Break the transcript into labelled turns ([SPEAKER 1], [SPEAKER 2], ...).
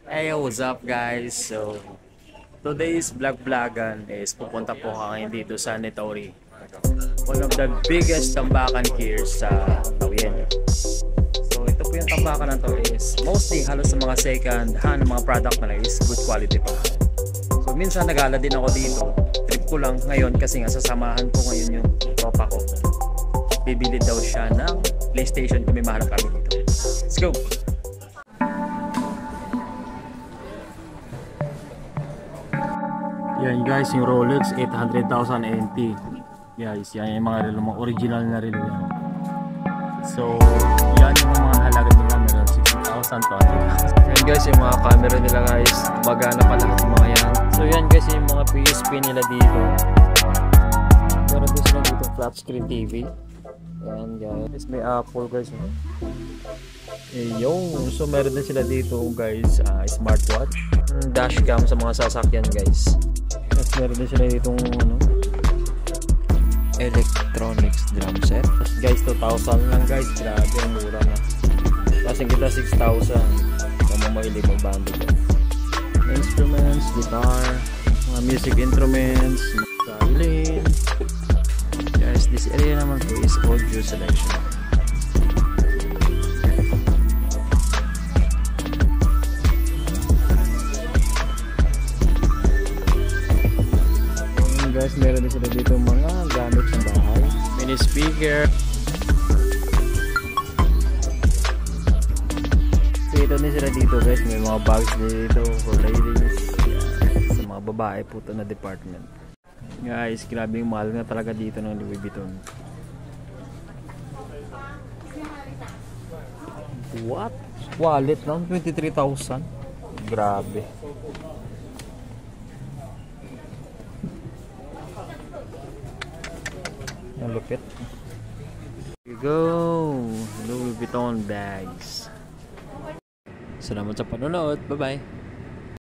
[SPEAKER 1] Hey, what's up guys? So, today's vlogan is pupunta po ako ngayon dito sa Nitori. One of the biggest tambakan here sa Tawienyo. So, ito po yung tambakan na to is mostly halos sa mga second hand mga product na is good quality pa. So, minsan nagala din ako dito. Trip ko lang ngayon kasi nga sasamahan ko ngayon yung tropa ko. Bibili daw siya ng PlayStation kung may mahanap kami dito. Let's go! Yan guys, yung Rolex 800,000 NT. Guys, yan yung mga relo, mga original na relo yan. So, yan yung mga halaga nila, meron 60,000 to. Yan guys, yung mga camera nila guys, magana pa lahat yung mga yan. So yan guys, yung mga PSP nila dito. Meron din sila dito flat screen TV. Yan guys, may Apple guys. Yung, so meron din sila dito guys, smartwatch, dashcam sa mga sasakyan guys. Tapos meron din sila ditong electronics drum set. Tapos guys, 2,000 lang guys, grabe ang mura na. Kasi kita 6,000 kung mahilig magbando dyan. Instruments, guitar, mga music instruments, violin. Guys, this area naman po is audio selection. Guys, meron din sila dito mga gamit sa bahay. Mini speaker. Dito din sila dito guys, may mga bags dito for ladies. Yan. Sa mga babae po ito na department. Guys, grabe yung mahal nga talaga dito ng Louis Vuitton. What? Wallet lang? 23,000? Grabe. Ang lupit. Here you go. Louis Vuitton bags. Salamat sa panonood. Bye-bye.